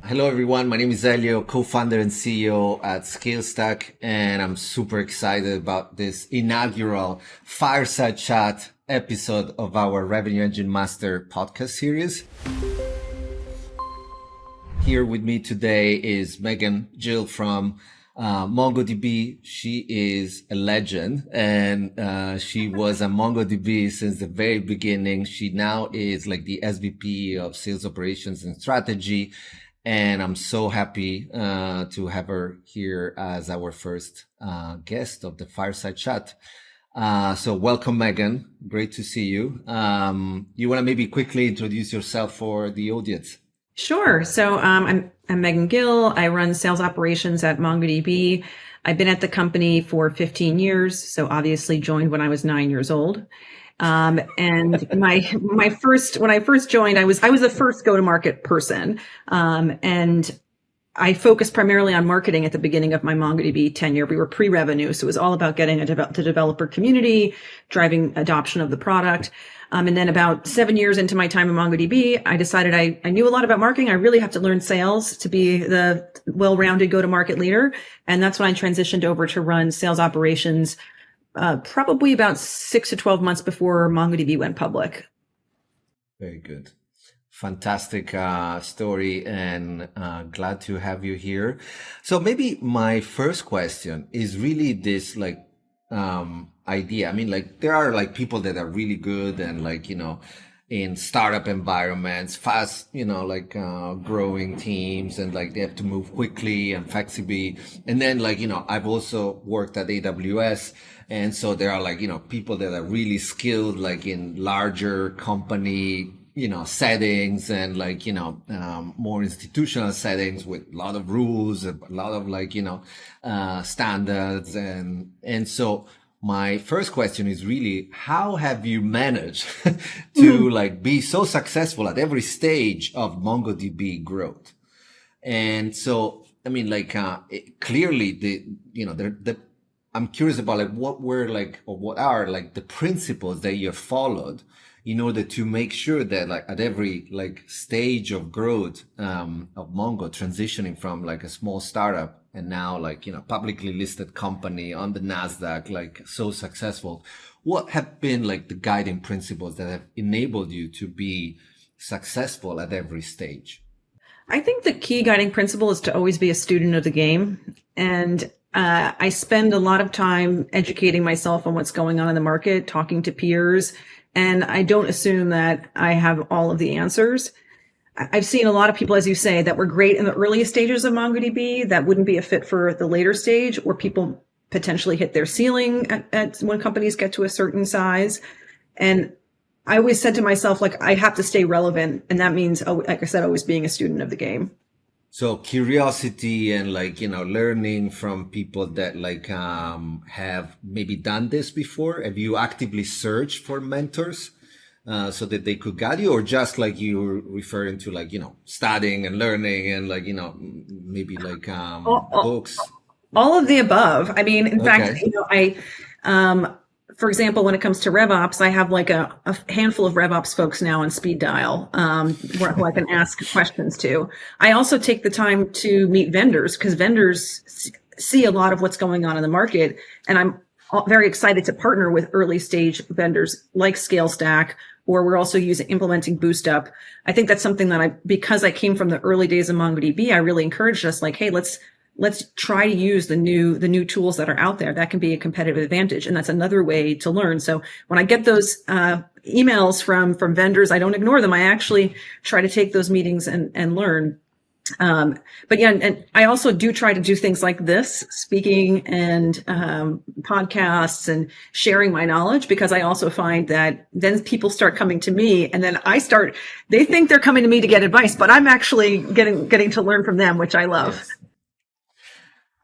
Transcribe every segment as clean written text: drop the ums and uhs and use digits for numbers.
Hello, everyone. My name is Elio, co-founder and CEO at Scalestack, and I'm super excited about this inaugural Fireside Chat episode of our Revenue Engine Master podcast series. Here with me today is Meghan Gill from MongoDB. She is a legend, and she was at MongoDB since the very beginning. She now is like the SVP of Sales Operations and Strategy. And I'm so happy to have her here as our first guest of the Fireside Chat. So welcome, Meghan. Great to see you. You want to maybe quickly introduce yourself for the audience? Sure. So I'm Meghan Gill. I run sales operations at MongoDB. I've been at the company for 15 years, so obviously joined when I was 9 years old. And when I first joined, I was the first go-to-market person. And I focused primarily on marketing at the beginning of my MongoDB tenure. We were pre-revenue, so it was all about getting the developer community, driving adoption of the product. And then about 7 years into my time at MongoDB, I decided I knew a lot about marketing. I really have to learn sales to be the well-rounded go-to-market leader. And that's when I transitioned over to run sales operations, probably about 6 to 12 months before MongoDB went public. Very good. Fantastic story, and glad to have you here. So maybe my first question is really this idea. I mean, there are people that are really good and in startup environments, fast, growing teams, and they have to move quickly and flexibly. And then I've also worked at AWS. And so there are people that are really skilled, in larger company, settings and more institutional settings with a lot of rules, a lot of standards. And so my first question is really, how have you managed to be so successful at every stage of MongoDB growth? And so, I mean, clearly I'm curious about what were or what are the principles that you have followed in order to make sure that at every stage of growth of Mongo, transitioning from a small startup and now publicly listed company on the NASDAQ, so successful. What have been the guiding principles that have enabled you to be successful at every stage? I think the key guiding principle is to always be a student of the game. And I spend a lot of time educating myself on what's going on in the market, talking to peers, and I don't assume that I have all of the answers. I've seen a lot of people, as you say, that were great in the earliest stages of MongoDB that wouldn't be a fit for the later stage, or people potentially hit their ceiling at when companies get to a certain size. And I always said to myself, I have to stay relevant. And that means, like I said, always being a student of the game. So curiosity and learning from people that have maybe done this before. Have you actively searched for mentors so that they could guide you, or just you were referring to studying and learning and maybe books? All of the above. I mean, in fact, for example, when it comes to RevOps, I have a handful of RevOps folks now on speed dial, who I can ask questions to. I also take the time to meet vendors, because vendors see a lot of what's going on in the market. And I'm very excited to partner with early stage vendors like Scalestack, or we're also implementing Boost Up. I think that's something that because I came from the early days of MongoDB, I really encouraged us hey, let's try to use the new tools that are out there. That can be a competitive advantage. And that's another way to learn. So when I get those emails from vendors, I don't ignore them. I actually try to take those meetings and learn. But yeah, and I also do try to do things like this, speaking and podcasts and sharing my knowledge, because I also find that then people start coming to me, and then they think they're coming to me to get advice, but I'm actually getting to learn from them, which I love. Yes.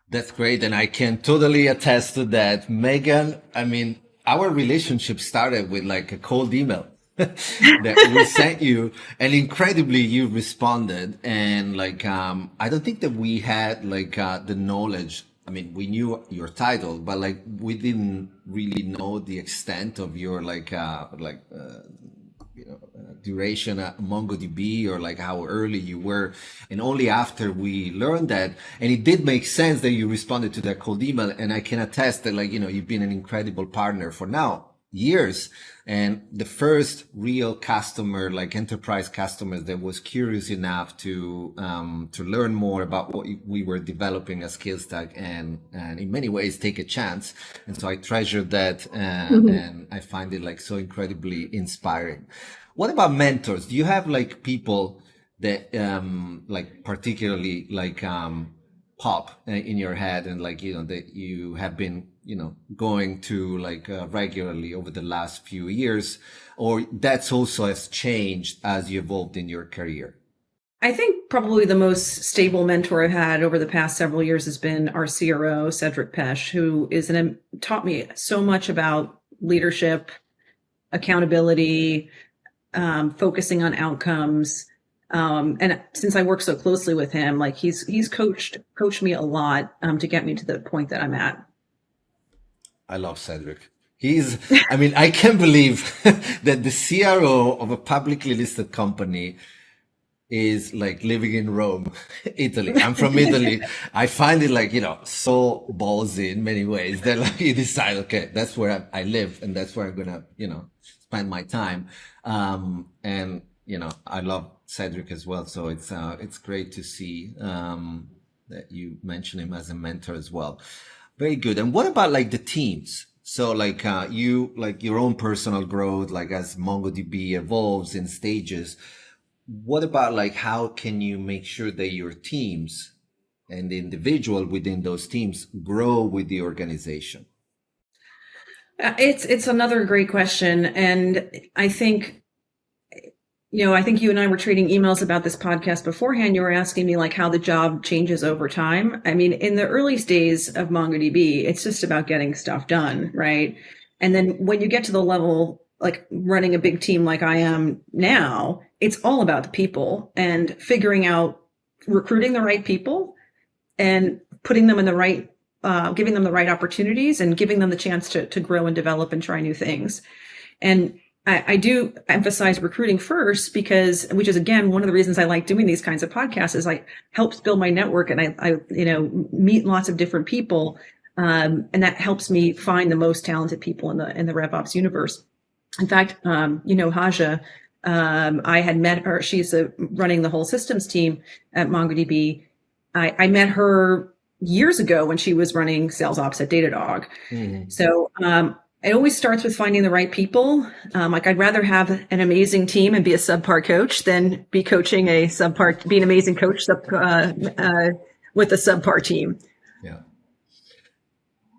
That's great. And I can totally attest to that. Meghan, I mean, our relationship started with a cold email that we sent you, and incredibly you responded. And I don't think that we had the knowledge. I mean, we knew your title, but we didn't really know the extent of your duration at MongoDB, or like how early you were. And only after we learned that, and it did make sense that you responded to that cold email. And I can attest that, like, you've been an incredible partner for now years. And the first real customer, like enterprise customers, that was curious enough to learn more about what we were developing as Scalestack, and in many ways take a chance. And so I treasure that, and I find it like so incredibly inspiring. What about mentors? Do you have like people that like particularly like pop in your head, and like that you have been going to like regularly over the last few years, or that's also has changed as you evolved in your career? I think probably the most stable mentor I've had over the past several years has been our CRO, Cedric Pesh, who taught me so much about leadership, accountability, focusing on outcomes. And since I work so closely with him, like he's coached me a lot to get me to the point that I'm at. I love Cedric. I can't believe that the CRO of a publicly listed company is like living in Rome, Italy. I'm from Italy. I find it like, so ballsy in many ways that like you decide, okay, that's where I live, and that's where I'm going to, spend my time. And, I love Cedric as well. So it's great to see, that you mention him as a mentor as well. Very good. And what about like the teams? So like you, like your own personal growth, like as MongoDB evolves in stages, what about like how can you make sure that your teams and the individual within those teams grow with the organization? It's another great question. And I think you and I were trading emails about this podcast beforehand. You were asking me like how the job changes over time. I mean, in the early days of MongoDB, it's just about getting stuff done, right? And then when you get to the level like running a big team like I am now, it's all about the people and figuring out recruiting the right people and putting them in the right, giving them the right opportunities and giving them the chance to grow and develop and try new things. And I do emphasize recruiting first which is again, one of the reasons I like doing these kinds of podcasts is like helps build my network, and I meet lots of different people. And that helps me find the most talented people in the RevOps universe. In fact, Haja, I had met her. She's running the whole systems team at MongoDB. I met her years ago when she was running sales ops at Datadog. Mm-hmm. So, it always starts with finding the right people. Like I'd rather have an amazing team and be a subpar coach than be coaching be an amazing coach with a subpar team. Yeah.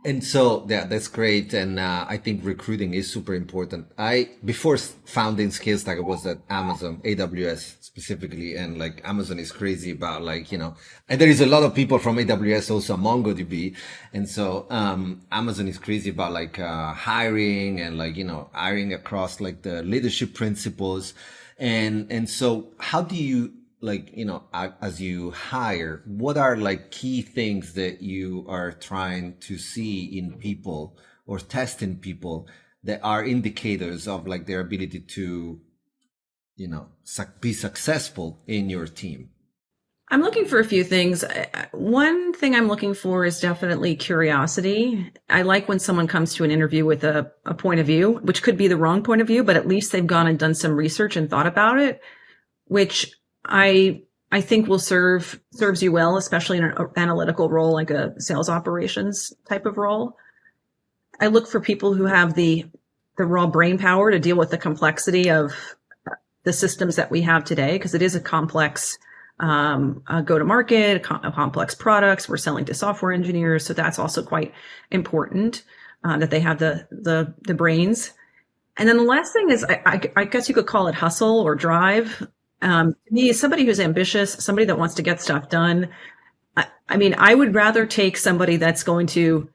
And so, yeah, that's great. And I think recruiting is super important. Before founding Scalestack, I was at Amazon, AWS specifically. And like Amazon is crazy about like, and there is a lot of people from AWS also MongoDB. And so Amazon is crazy about like hiring and like, hiring across like the leadership principles. And so how do you, like, as you hire, what are like key things that you are trying to see in people or test in people that are indicators of like their ability to, be successful in your team? I'm looking for a few things. One thing I'm looking for is definitely curiosity. I like when someone comes to an interview with a point of view, which could be the wrong point of view, but at least they've gone and done some research and thought about it, which I think serves you well, especially in an analytical role, like a sales operations type of role. I look for people who have the raw brain power to deal with the complexity of the systems that we have today, because it is a complex go-to-market, complex products. We're selling to software engineers, so that's also quite important that they have the brains. And then the last thing is, I guess you could call it hustle or drive. To me, somebody who's ambitious, somebody that wants to get stuff done. I would rather take somebody that's going to,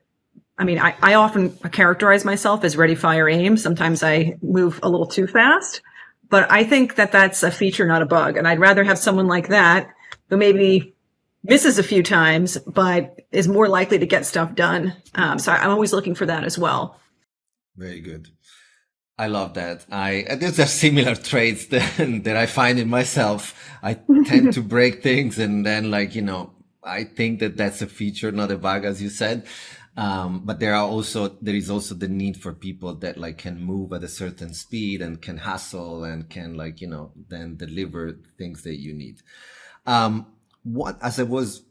I often characterize myself as ready, fire, aim. Sometimes I move a little too fast, but I think that that's a feature, not a bug. And I'd rather have someone like that who maybe misses a few times, but is more likely to get stuff done. So I'm always looking for that as well. Very good. I love that. There's a similar traits that I find in myself. I tend to break things, and then I think that that's a feature, not a bug, as you said. But there is also the need for people that can move at a certain speed and can hustle and can then deliver things that you need. As I was,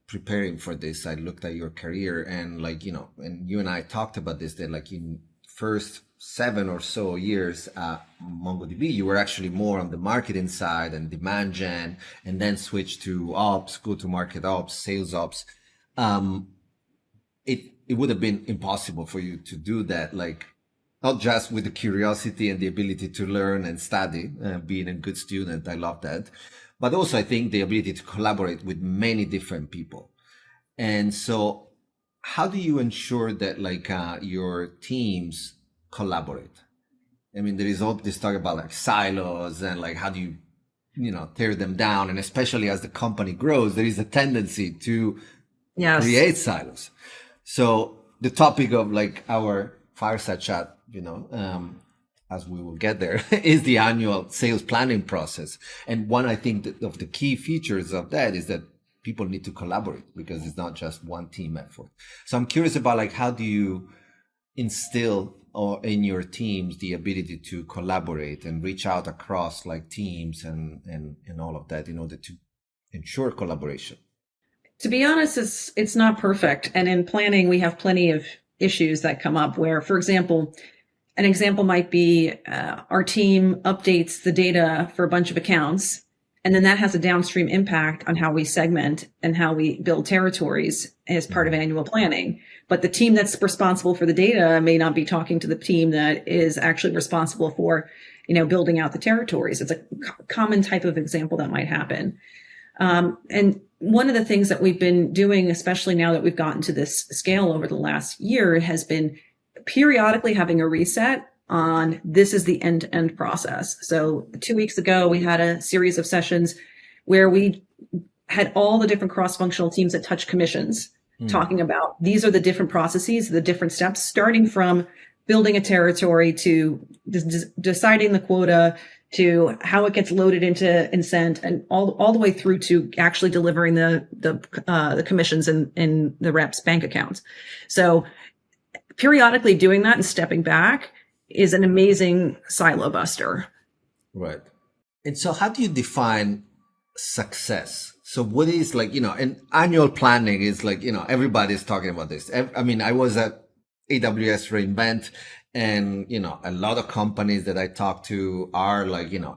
preparing for this, I looked at your career and and you and I talked about this, that in first 7 or so years at MongoDB, you were actually more on the marketing side and demand gen, and then switched to ops, go to market ops, sales ops. It would have been impossible for you to do that, not just with the curiosity and the ability to learn and study, being a good student. I love that. But also I think the ability to collaborate with many different people. And so how do you ensure that your teams collaborate? I mean, there is all this talk about silos and how do you tear them down? And especially as the company grows, there is a tendency to create silos. So the topic of our Fireside Chat, as we will get there, is the annual sales planning process. And one, I think, of the key features of that is that people need to collaborate, because it's not just one team effort. So I'm curious about how do you instill in your teams the ability to collaborate and reach out across teams and all of that in order to ensure collaboration? To be honest, it's not perfect. And in planning, we have plenty of issues that come up where, for example, an example might be our team updates the data for a bunch of accounts, and then that has a downstream impact on how we segment and how we build territories as part of annual planning. But the team that's responsible for the data may not be talking to the team that is actually responsible for, building out the territories. It's a common type of example that might happen. And one of the things that we've been doing, especially now that we've gotten to this scale over the last year, has been periodically having a reset on this is the end-to-end process. So 2 weeks ago, we had a series of sessions where we had all the different cross-functional teams that touch commissions talking about these are the different processes, the different steps, starting from building a territory to deciding the quota, to how it gets loaded into Incent, and all the way through to actually delivering the commissions in the reps' bank accounts. So periodically doing that and stepping back is an amazing silo buster. Right. And so how do you define success? So what is and annual planning is everybody's talking about this. I mean, I was at AWS reInvent, and a lot of companies that I talk to are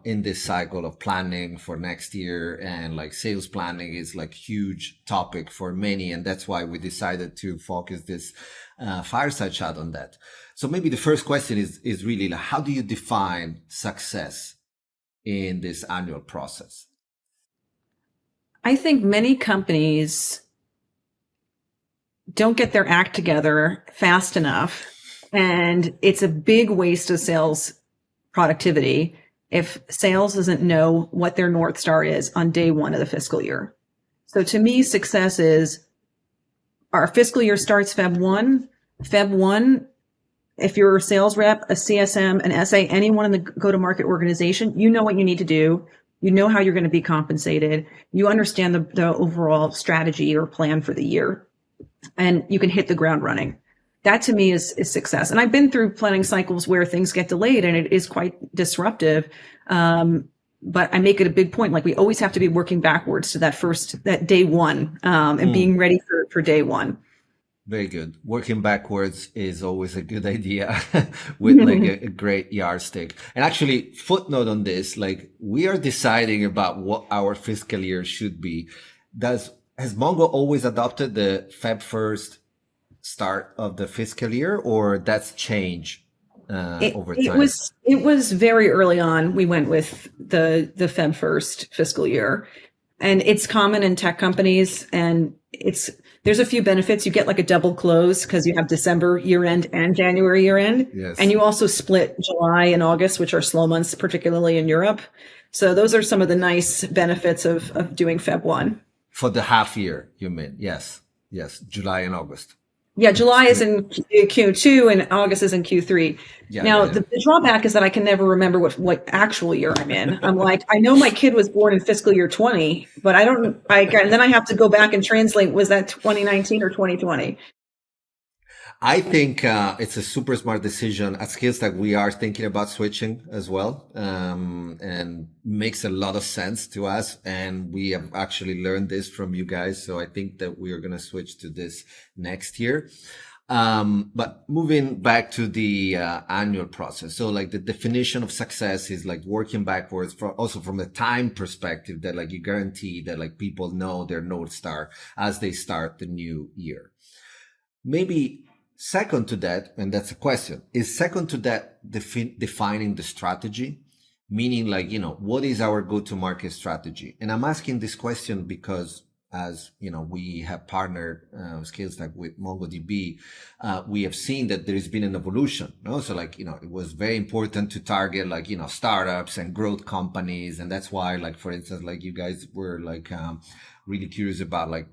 in this cycle of planning for next year, and sales planning is huge topic for many, and that's why we decided to focus this Fireside Chat on that. So maybe the first question is really how do you define success in this annual process? I think many companies don't get their act together fast enough, and it's a big waste of sales productivity if sales doesn't know what their North Star is on day one of the fiscal year. So to me, success is our fiscal year starts Feb 1. Feb 1, if you're a sales rep, a CSM, an SA, anyone in the go-to-market organization, you know what you need to do. You know how you're going to be compensated. You understand the overall strategy or plan for the year, and you can hit the ground running. That to me is success. And I've been through planning cycles where things get delayed and it is quite disruptive. But I make it a big point. We always have to be working backwards to that day one, and being ready for day one. Very good. Working backwards is always a good idea with a great yardstick. And actually, footnote on this, we are deciding about what our fiscal year should be. Has Mongo always adopted the Feb 1st start of the fiscal year, or that's changed over time? It was very early on. We went with the Feb 1st fiscal year, and it's common in tech companies, and there's a few benefits. You get a double close because you have December year end and January year end. Yes. And you also split July and August, which are slow months, particularly in Europe. So those are some of the nice benefits of doing Feb 1. For the half year, you mean? Yes. July and August. Yeah, That's July is great. in Q2 and August is in Q3. Yeah, Now, yeah, yeah. the drawback is that I can never remember what actual year I'm in. I'm like, I know my kid was born in fiscal year 20, but I don't, and then I have to go back and translate, was that 2019 or 2020? I think it's a super smart decision. At Skillstack, we are thinking about switching as well, and makes a lot of sense to us. And we have actually learned this from you guys. So I think that we are going to switch to this next year. But moving back to the annual process. So like the definition of success is like working backwards also from the time perspective that like you guarantee that like people know their North Star as they start the new year. Maybe second to that, and that's a question, is second to that defining the strategy, meaning like, what is our go-to-market strategy? And I'm asking this question because as we have partnered Scalestack with MongoDB, we have seen that there has been an evolution. So like, it was very important to target like, startups and growth companies. And that's why like, for instance, like you guys were like really curious about like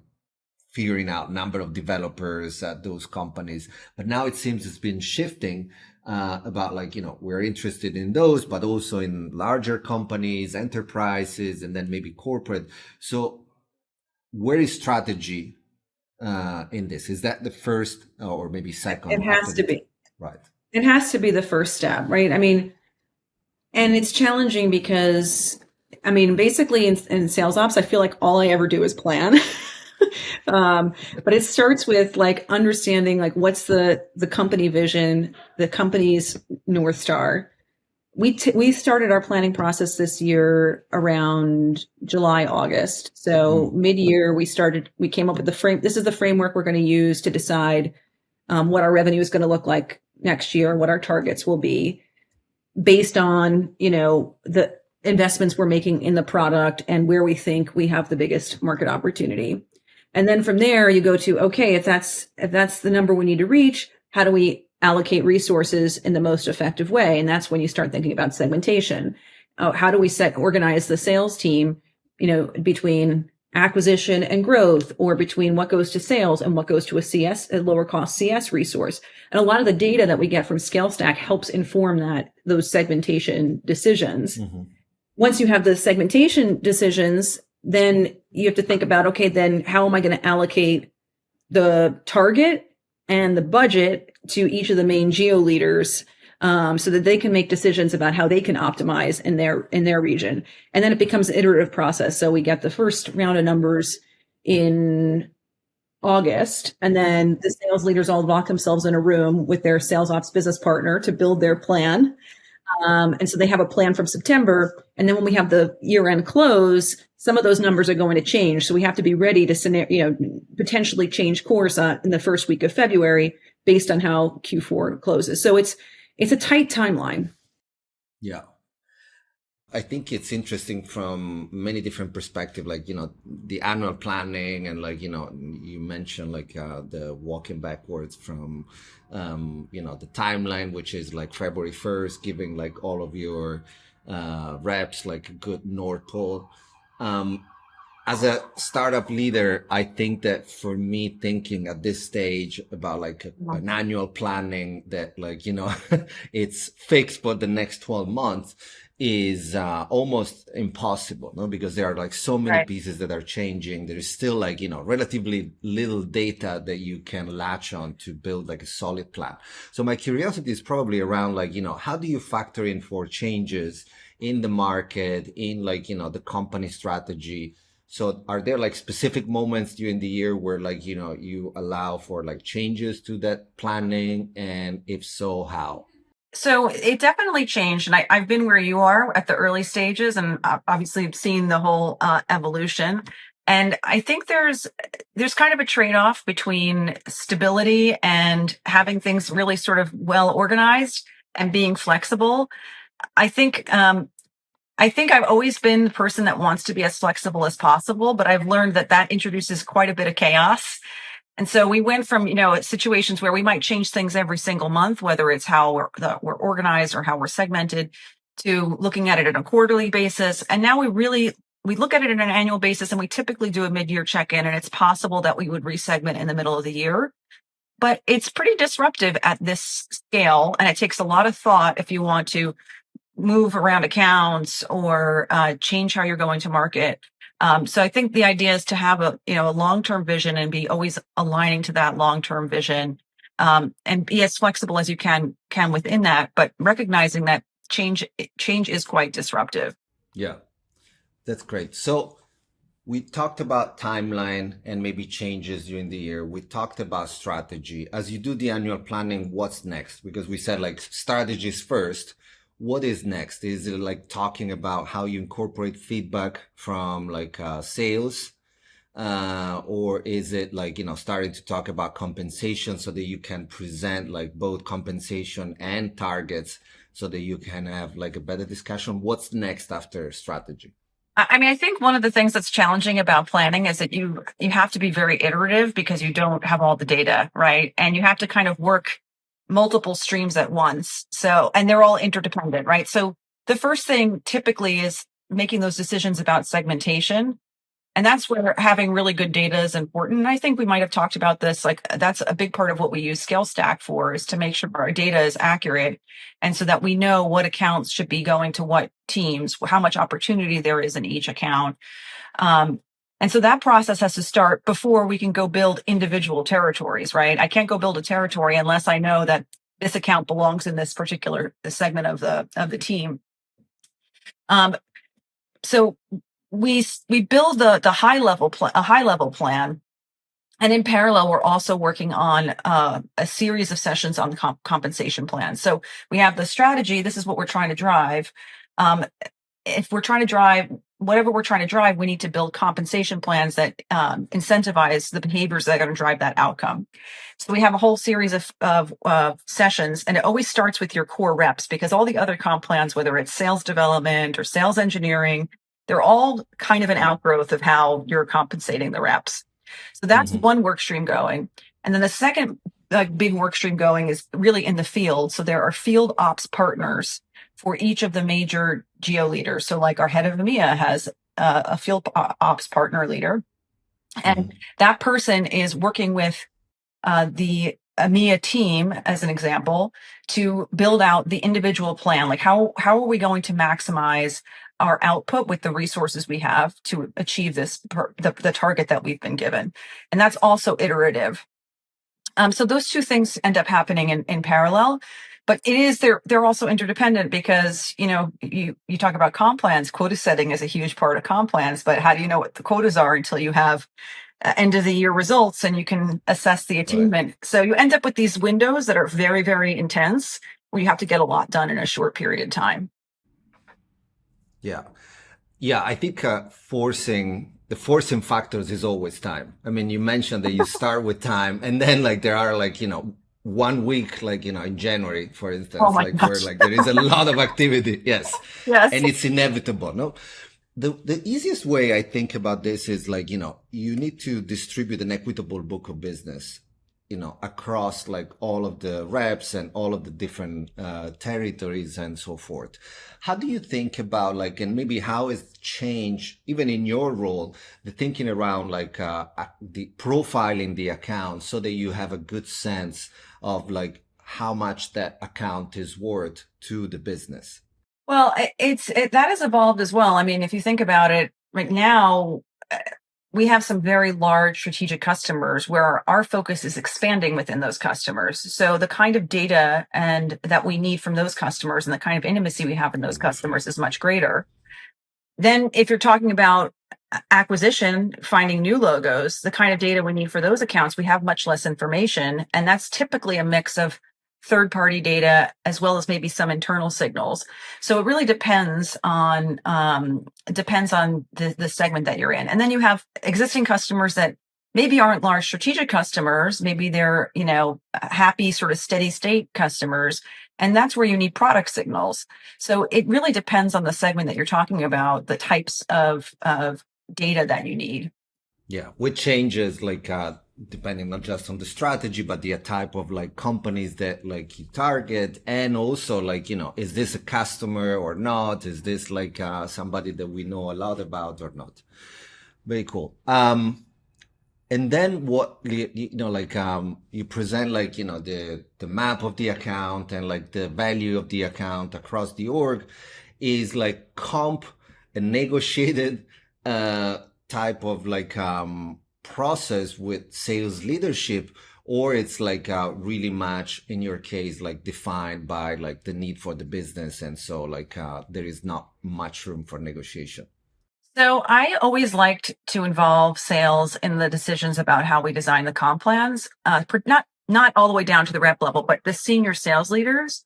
figuring out number of developers at those companies. But now it seems it's been shifting about like, we're interested in those, but also in larger companies, enterprises, and then maybe corporate. So where is strategy in this? Is that the first or maybe second? It has to be. Right. It has to be the first step, right? I mean, and it's challenging because, I mean, basically in sales ops, I feel like all I ever do is plan. But it starts with like understanding like what's the company vision, the company's North Star. We started our planning process this year around July, August. So mid-year we came up with the frame. This is the framework we're going to use to decide what our revenue is going to look like next year, what our targets will be based on, the investments we're making in the product and where we think we have the biggest market opportunity. And then from there you go to, okay, if that's the number we need to reach, how do we allocate resources in the most effective way? And that's when you start thinking about segmentation. How do we organize the sales team, between acquisition and growth, or between what goes to sales and what goes to a lower cost CS resource? And a lot of the data that we get from Scalestack helps inform those segmentation decisions. Mm-hmm. Once you have the segmentation decisions, then you have to think about, okay, then how am I going to allocate the target and the budget to each of the main geo leaders, so that they can make decisions about how they can optimize in their region. And then it becomes an iterative process. So we get the first round of numbers in August, and then the sales leaders all lock themselves in a room with their sales ops business partner to build their plan. And so they have a plan from September. And then when we have the year-end close, some of those numbers are going to change. So we have to be ready to potentially change course in the first week of February based on how Q4 closes. So it's a tight timeline. Yeah. I think it's interesting from many different perspectives, like, the annual planning and like, you mentioned like the walking backwards from, the timeline, which is like February 1st, giving like all of your reps like a good North Pole. As a startup leader, I think that for me, thinking at this stage about like an annual planning that like, it's fixed for the next 12 months is almost impossible, no? Because there are like so many pieces that are changing. There is still like, relatively little data that you can latch on to build like a solid plan. So my curiosity is probably around like, how do you factor in for changes in the market, in like, the company strategy? So are there like specific moments during the year where like, you allow for like changes to that planning? And if so, how? So it definitely changed. And I've been where you are at the early stages, and obviously I've seen the whole evolution. And I think there's kind of a trade-off between stability and having things really sort of well organized and being flexible. I think I've always been the person that wants to be as flexible as possible, but I've learned that introduces quite a bit of chaos. And so we went from, situations where we might change things every single month, whether it's how we're organized or how we're segmented, to looking at it on a quarterly basis. And now we look at it on an annual basis, and we typically do a mid-year check-in, and it's possible that we would resegment in the middle of the year. but it's pretty disruptive at this scale. And it takes a lot of thought if you want to move around accounts or change how you're going to market. So I think the idea is to have a long-term vision and be always aligning to that long-term vision, and be as flexible as you can within that, but recognizing that change is quite disruptive. Yeah, that's great. So we talked about timeline and maybe changes during the year. We talked about strategy. As you do the annual planning, what's next? Because we said like strategies first. What is next? Is it like talking about how you incorporate feedback from like sales? Or is it like, starting to talk about compensation so that you can present like both compensation and targets so that you can have like a better discussion? What's next after strategy? I mean, I think one of the things that's challenging about planning is that you have to be very iterative because you don't have all the data, right? And you have to kind of work multiple streams at once. So, and they're all interdependent, right? So the first thing typically is making those decisions about segmentation. And that's where having really good data is important. And I think we might have talked about this. Like that's a big part of what we use Scalestack for, is to make sure our data is accurate. And so that we know what accounts should be going to what teams, how much opportunity there is in each account. And so that process has to start before we can go build individual territories, right? I can't go build a territory unless I know that this account belongs in this particular segment of the team. So we build a high level plan, and in parallel, we're also working on a series of sessions on the compensation plan. So we have the strategy. This is what we're trying to drive. If we're trying to drive whatever we're trying to drive, we need to build compensation plans that incentivize the behaviors that are going to drive that outcome. So we have a whole series of sessions, and it always starts with your core reps, because all the other comp plans, whether it's sales development or sales engineering, they're all kind of an outgrowth of how you're compensating the reps. So that's one work stream going. And then the second big work stream going is really in the field. So there are field ops partners for each of the major geo leaders. So like our head of EMEA has a field ops partner leader. And that person is working with the EMEA team, as an example, to build out the individual plan. Like how are we going to maximize our output with the resources we have to achieve this, the target that we've been given. And that's also iterative. So those two things end up happening in parallel, but they're also interdependent, because, you talk about comp plans. Quota setting is a huge part of comp plans, but how do you know what the quotas are until you have end of the year results and you can assess the attainment? Right. So you end up with these windows that are very, very intense, where you have to get a lot done in a short period of time. Yeah, I think the forcing factors is always time. I mean, you mentioned that you start with time, and then like there are like, 1 week, like, in January, for instance, where like there is a lot of activity. Yes. And it's inevitable. No, the easiest way I think about this is like, you need to distribute an equitable book of business, across like all of the reps and all of the different territories and so forth. How do you think about like, and maybe how has changed even in your role, the thinking around like the profiling the account so that you have a good sense of like how much that account is worth to the business? Well, that has evolved as well. I mean, if you think about it right now, we have some very large strategic customers where our focus is expanding within those customers. So the kind of data and that we need from those customers and the kind of intimacy we have in those customers is much greater. Then if you're talking about acquisition, finding new logos, the kind of data we need for those accounts, we have much less information. And that's typically a mix of third-party data as well as maybe some internal signals. So it really depends on the segment that you're in. And then you have existing customers that maybe aren't large strategic customers. Maybe they're, happy sort of steady state customers. And that's where you need product signals. So it really depends on the segment that you're talking about, the types of data that you need. Yeah, which changes like depending not just on the strategy, but the type of like companies that like you target, and also like, is this a customer or not? Is this like somebody that we know a lot about or not? Very cool. And And then what, like, you present like, the map of the account and like the value of the account across the org is like comp and negotiated, type of like, process with sales leadership, or it's like, really much in your case, like defined by like the need for the business. And so like, there is not much room for negotiation. So I always liked to involve sales in the decisions about how we design the comp plans, not all the way down to the rep level, but the senior sales leaders,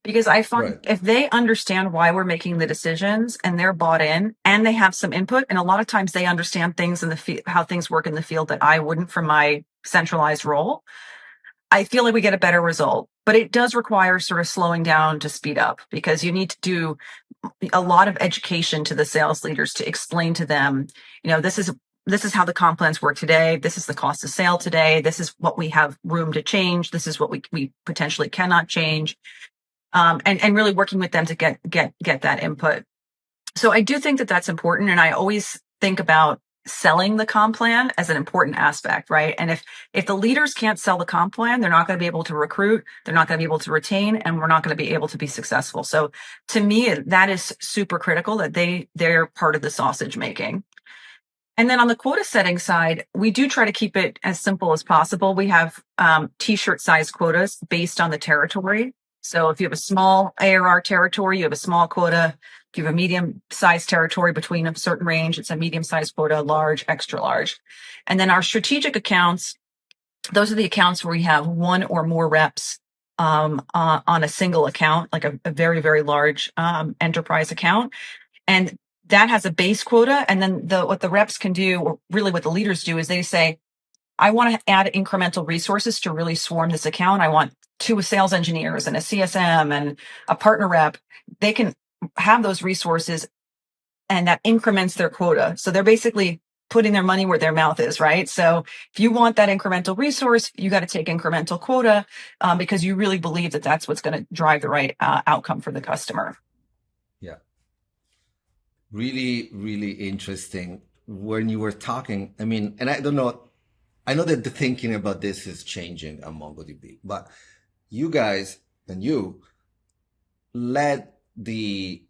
because I find Right. if they understand why we're making the decisions and they're bought in and they have some input, and a lot of times they understand things in the how things work in the field that I wouldn't from my centralized role, I feel like we get a better result. But it does require sort of slowing down to speed up, because you need to do a lot of education to the sales leaders to explain to them, this is how the comp plans work today. This is the cost of sale today. This is what we have room to change. This is what we potentially cannot change. And really working with them to get that input. So I do think that that's important. And I always think about selling the comp plan as an important aspect, right? And if the leaders can't sell the comp plan, they're not going to be able to recruit, they're not going to be able to retain, and we're not going to be able to be successful. So to me, that is super critical that they're part of the sausage making. And then on the quota setting side, we do try to keep it as simple as possible. We have t-shirt size quotas based on the territory. So if you have a small ARR territory, you have a small quota. If you have a medium sized territory between a certain range, it's a medium sized quota, large, extra large. And then our strategic accounts, those are the accounts where we have one or more reps on a single account, like a very, very large enterprise account. And that has a base quota. And then what the reps can do, or really what the leaders do, is they say, I want to add incremental resources to really swarm this account. I want 2 sales engineers and a CSM and a partner rep. They can have those resources, and that increments their quota. So they're basically putting their money where their mouth is, right? So if you want that incremental resource, you got to take incremental quota, because you really believe that that's what's going to drive the right outcome for the customer. Yeah. Really, really interesting. When you were talking, I mean, and I don't know, I know that the thinking about this is changing on MongoDB, but you guys and you led the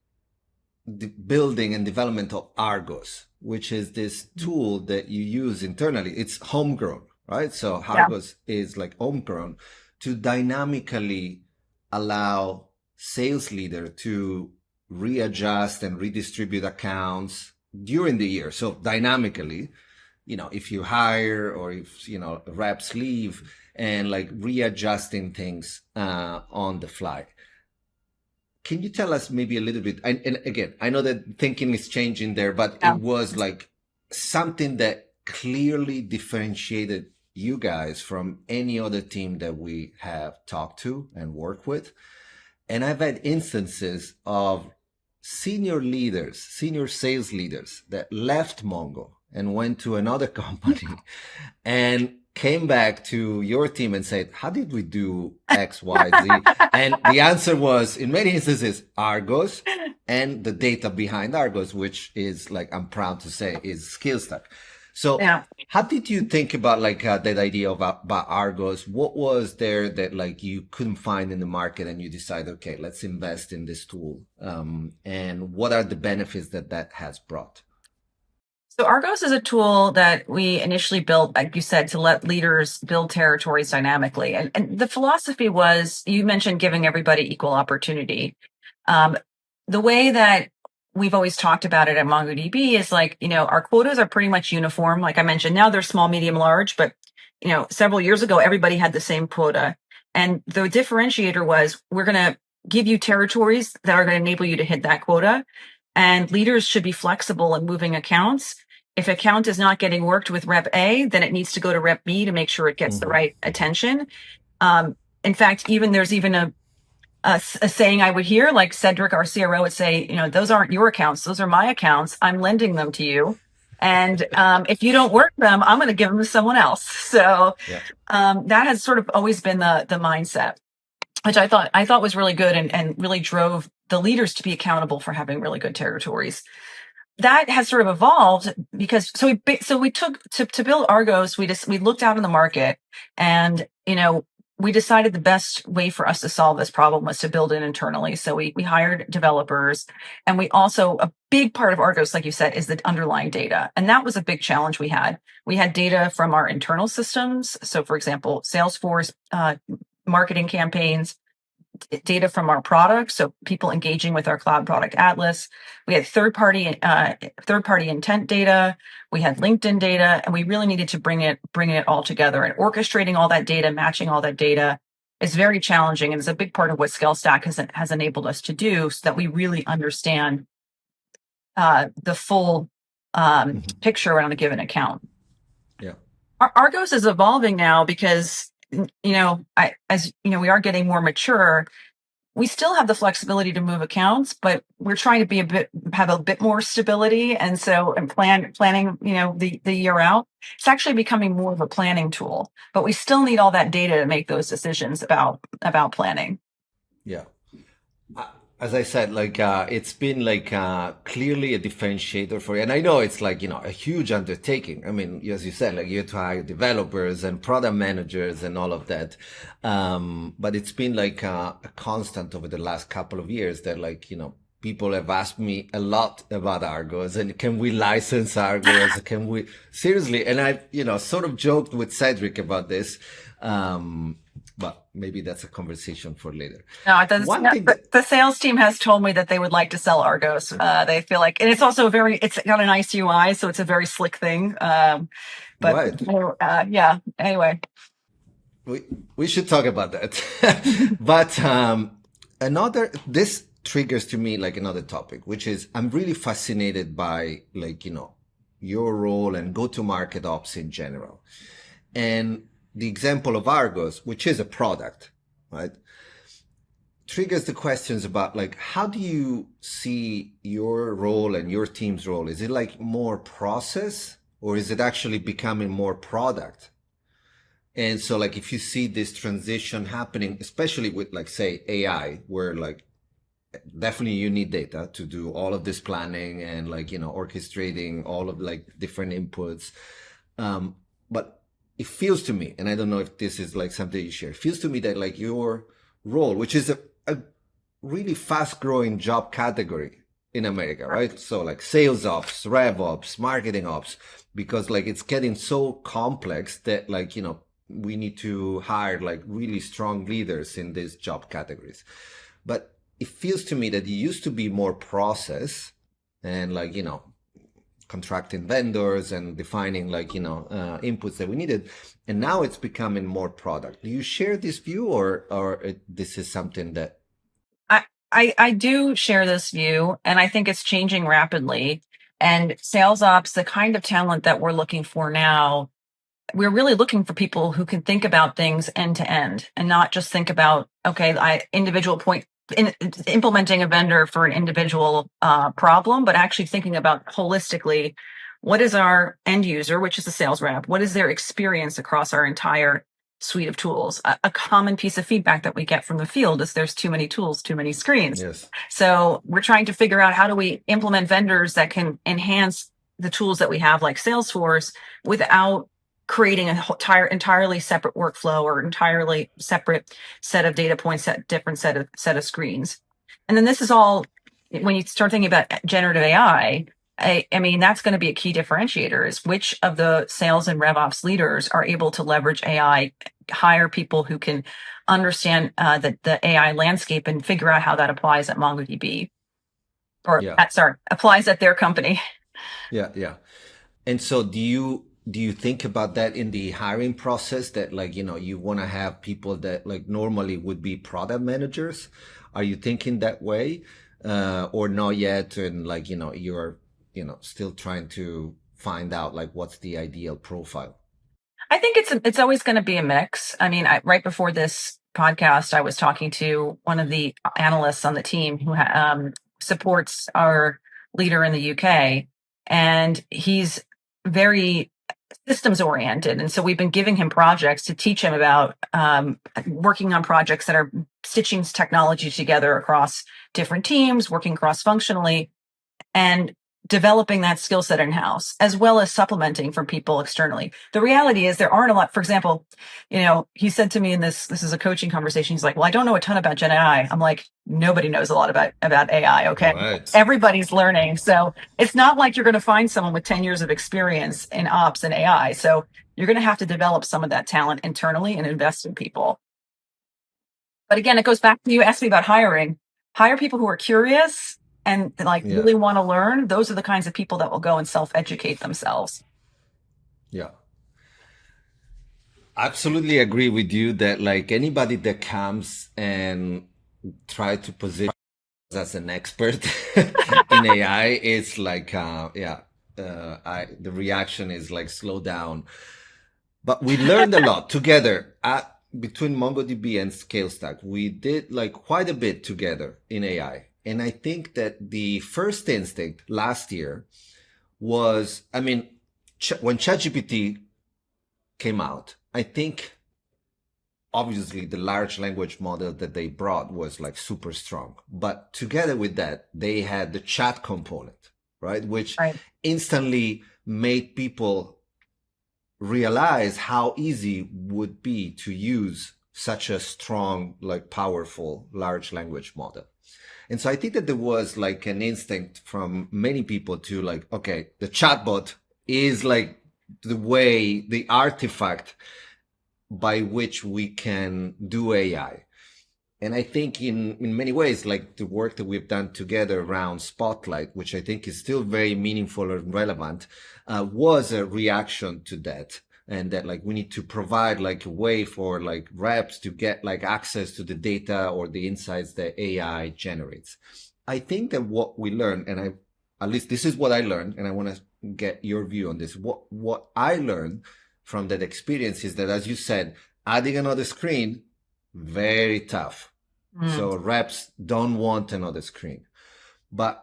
building and development of Argos, which is this tool that you use internally. It's homegrown, right? So Argos is like homegrown to dynamically allow sales leader to readjust and redistribute accounts during the year. So dynamically, if you hire or if, reps leave, and like readjusting things on the fly. Can you tell us maybe a little bit? And again, I know that thinking is changing there, but it was like something that clearly differentiated you guys from any other team that we have talked to and worked with. And I've had instances of senior sales leaders that left Mongo and went to another company and came back to your team and said, how did we do X, Y, Z? And the answer was, in many instances, Argos and the data behind Argos, which is, like, I'm proud to say, is Scalestack. So how did you think about like that idea about Argos? What was there that like you couldn't find in the market and you decided, okay, let's invest in this tool? And what are the benefits that has brought? So Argos is a tool that we initially built, like you said, to let leaders build territories dynamically. And the philosophy was, you mentioned giving everybody equal opportunity. The way that we've always talked about it at MongoDB is like, our quotas are pretty much uniform. Like I mentioned, now they're small, medium, large, but several years ago, everybody had the same quota. And the differentiator was, we're going to give you territories that are going to enable you to hit that quota. And leaders should be flexible in moving accounts. If account is not getting worked with rep A, then it needs to go to rep B to make sure it gets the right attention. In fact, there's even a saying I would hear, like Cedric, our CRO, would say, those aren't your accounts, those are my accounts. I'm lending them to you. And if you don't work them, I'm going to give them to someone else. So that has sort of always been the mindset, which I thought was really good and really drove the leaders to be accountable for having really good territories. that has sort of evolved because so we took to build Argos. We looked out in the market, and we decided the best way for us to solve this problem was to build it internally. So we hired developers, and we also, a big part of Argos, like you said, is the underlying data, and that was a big challenge we had. We had data from our internal systems. So, for example, Salesforce, marketing campaigns, data from our products, so people engaging with our cloud product Atlas. We had third-party intent data. We had LinkedIn data, and we really needed to bring it all together. And orchestrating all that data, matching all that data, is very challenging, and it's a big part of what Scalestack has enabled us to do, so that we really understand the full picture around a given account. Yeah, Argos is evolving now because we are getting more mature. We still have the flexibility to move accounts, but we're trying to have a bit more stability. And planning, the year out, it's actually becoming more of a planning tool, but we still need all that data to make those decisions about planning. yeah. As I said, it's been clearly a differentiator for you. And I know it's a huge undertaking. I mean, as you said, you have to hire developers and product managers and all of that. But it's been a constant over the last couple of years that people have asked me a lot about Argos, and can we license Argos? Can we seriously? And I've, sort of joked with Cedric about this. But maybe that's a conversation for later. No, the sales team has told me that they would like to sell Argos. They feel like, and it's also it's got a nice UI, so it's a very slick thing. But right. Yeah. Anyway, we should talk about that. But this triggers to me another topic, which is I'm really fascinated by your role and go-to-market ops in general, and the example of Argos, which is a product, right, triggers the questions about how do you see your role and your team's role? Is it more process, or is it actually becoming more product? And so if you see this transition happening, especially with say AI, where definitely you need data to do all of this planning and orchestrating all of different inputs. But it feels to me, and I don't know if this is something you share, it feels to me that your role, which is a really fast growing job category in America, right? So sales ops, RevOps, marketing ops, because it's getting so complex that we need to hire really strong leaders in these job categories. But it feels to me that it used to be more process and contracting vendors and defining inputs that we needed, and now it's becoming more product. Do you share this view, or this is something that I do share this view, and I think it's changing rapidly. And sales ops, the kind of talent that we're looking for now, we're really looking for people who can think about things end to end, and not just think about individual point implementing a vendor for an individual problem, but actually thinking about holistically, what is our end user, which is the sales rep, what is their experience across our entire suite of tools? A common piece of feedback that we get from the field is there's too many tools, too many screens. Yes. So we're trying to figure out how do we implement vendors that can enhance the tools that we have, like Salesforce, without creating an entirely separate workflow or entirely separate set of data points, different set of screens. And then this is all, when you start thinking about generative AI, I mean, that's going to be a key differentiator, is which of the sales and RevOps leaders are able to leverage AI, hire people who can understand the AI landscape and figure out how that applies at MongoDB, or applies at their company. Yeah. And so do you think about that in the hiring process, that you want to have people that normally would be product managers? Are you thinking that way, or not yet? And you're still trying to find out what's the ideal profile? I think it's always going to be a mix. I mean, right before this podcast, I was talking to one of the analysts on the team who supports our leader in the UK, and he's very systems oriented. And so we've been giving him projects to teach him about working on projects that are stitching technology together across different teams, working cross-functionally. And developing that skill set in-house as well as supplementing from people externally. The reality is there aren't a lot. For example, he said to me in this is a coaching conversation, he's like, well, I don't know a ton about Gen AI. I'm like, nobody knows a lot about AI. Okay. Right. Everybody's learning. So it's not like you're going to find someone with 10 years of experience in ops and AI. So you're going to have to develop some of that talent internally and invest in people. But again, it goes back to you asked me about hiring. Hire people who are curious and really want to learn. Those are the kinds of people that will go and self-educate themselves. Yeah. Absolutely agree with you that like anybody that comes and try to position as an expert in AI, it's like, the reaction is like, slow down. But we learned a lot together between MongoDB and Scalestack. We did like quite a bit together in AI. And I think that the first instinct last year was, when ChatGPT came out, I think obviously the large language model that they brought was like super strong. But together with that, they had the chat component, right? Which instantly made people realize how easy would be to use such a strong, like powerful large language model. And so I think that there was like an instinct from many people to like, okay, the chatbot is like the artifact by which we can do AI. And I think in many ways, like the work that we've done together around Spotlight, which I think is still very meaningful and relevant, was a reaction to that. And that like we need to provide like a way for like reps to get like access to the data or the insights that AI generates. I think that what we learned, and at least this is what I learned, and I want to get your view on this. What I learned from that experience is that, as you said, adding another screen, very tough. So reps don't want another screen. But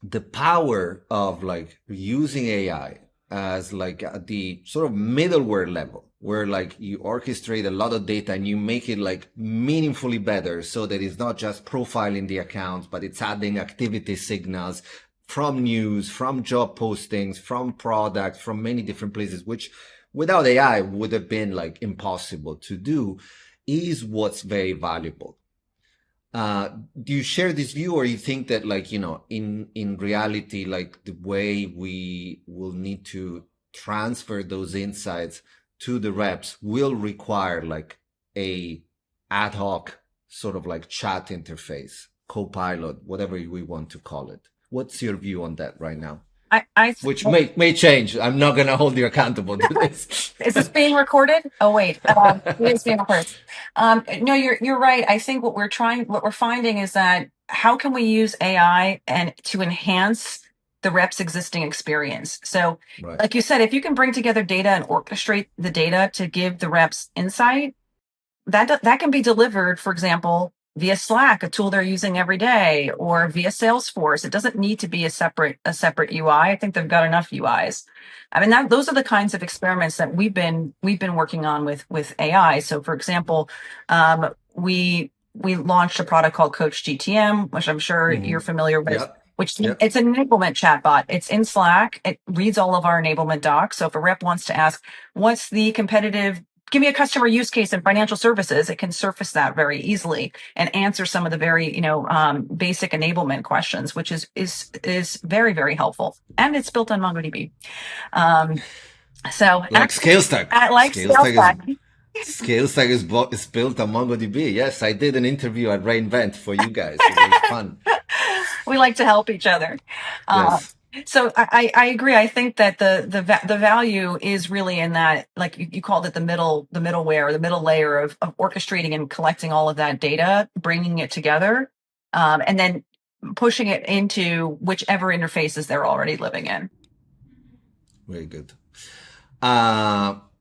the power of like using AI as like at the sort of middleware level, where like you orchestrate a lot of data and you make it like meaningfully better, so that it's not just profiling the accounts, but it's adding activity signals from news, from job postings, from products, from many different places, which without AI would have been like impossible to do, is what's very valuable. Do you share this view, or you think that like, in reality, like the way we will need to transfer those insights to the reps will require like a ad hoc sort of like chat interface, co-pilot, whatever we want to call it? What's your view on that right now? Which may change. I'm not going to hold you accountable to this. Is this being recorded? Oh, wait. It's being recorded. No, you're right. I think what we're finding is that how can we use AI and to enhance the rep's existing experience? So like you said, if you can bring together data and orchestrate the data to give the reps insight, that can be delivered, for example, via Slack, a tool they're using every day, or via Salesforce. It doesn't need to be a separate UI. I think they've got enough UIs. Those are the kinds of experiments that we've been working on with AI. So, for example, we launched a product called Coach GTM, which I'm sure you're familiar with. It's an enablement chatbot. It's in Slack. It reads all of our enablement docs. So if a rep wants to ask, what's the give me a customer use case in financial services, it can surface that very easily and answer some of the very, basic enablement questions, which is very, very helpful. And it's built on MongoDB. So like Scalestack. Scalestack. Scalestack is built on MongoDB. Yes, I did an interview at reInvent for you guys. It was fun. We like to help each other. Yes. So I agree. I think that the value is really in that, like you called it the middleware, the middle layer of orchestrating and collecting all of that data, bringing it together, and then pushing it into whichever interfaces they're already living in. Very good.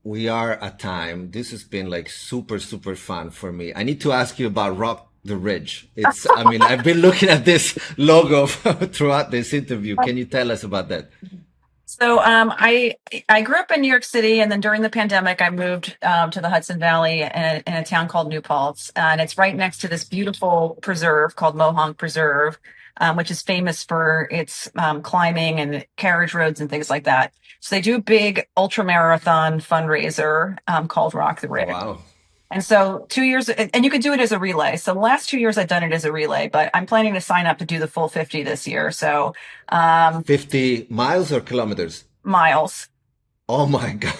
We are at time. This has been like super, super fun for me. I need to ask you about Rock the Ridge. I've been looking at this logo throughout this interview. Can you tell us about that? So I grew up in New York City, and then during the pandemic, I moved to the Hudson Valley in a town called New Paltz, and it's right next to this beautiful preserve called Mohonk Preserve. which is famous for its climbing and carriage roads and things like that. So they do a big ultra marathon fundraiser called Rock the Rig. Wow. And so 2 years, and you can do it as a relay. So the last 2 years I've done it as a relay, but I'm planning to sign up to do the full 50 this year. So 50 miles or kilometers? miles. Oh my God.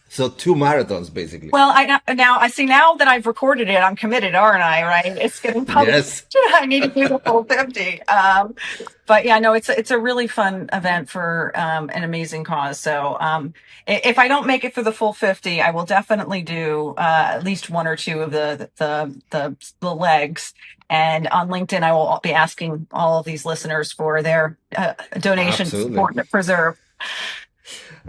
So 2 marathons, basically. Well, I see now that I've recorded it, I'm committed, aren't I? Right? It's getting published. Yes. I need to do the full 50. But yeah, no, it's a really fun event for an amazing cause. So if I don't make it for the full 50, I will definitely do at least one or two of the legs. And on LinkedIn, I will be asking all of these listeners for their donations Absolutely. for the preserve.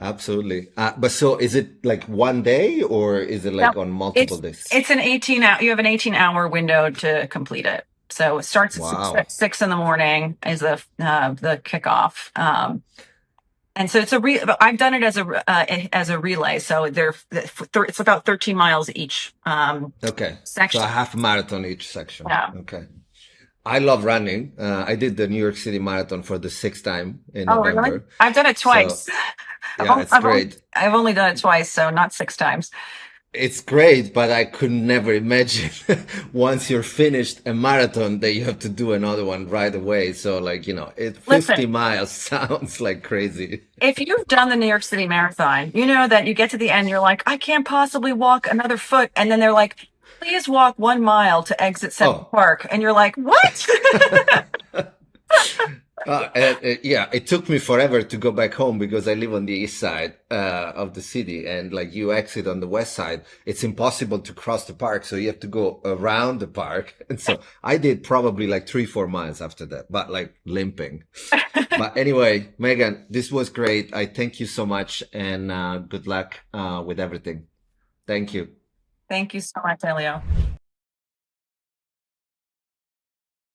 Absolutely. But so is it like one day or is it like Yep. on multiple days? It's an 18 hour, you have an 18-hour window to complete it. So it starts Wow. at 6 in the morning is the kickoff. And so I've done it as a relay. So it's about 13 miles each Okay. section. So a half marathon each section. Yeah. Okay. I love running. I did the New York City Marathon for the 6th time in Oh, November. really? I've done it twice. So, yeah, it's great. I've only done it twice, so not 6 times. It's great, but I could never imagine once you're finished a marathon that you have to do another one right away. So like, 50 Listen. miles sounds like crazy. If you've done the New York City Marathon, you know that you get to the end, you're like, I can't possibly walk another foot. And then they're like, please walk 1 mile to exit Central Park. And you're like, what? Yeah, it took me forever to go back home because I live on the east side of the city, and like you exit on the west side, it's impossible to cross the park, so you have to go around the park. And so I did probably like 3-4 miles after that, but like limping. But anyway, Meghan, this was great. I thank you so much, and good luck with everything. Thank you. Thank you so much, Elio.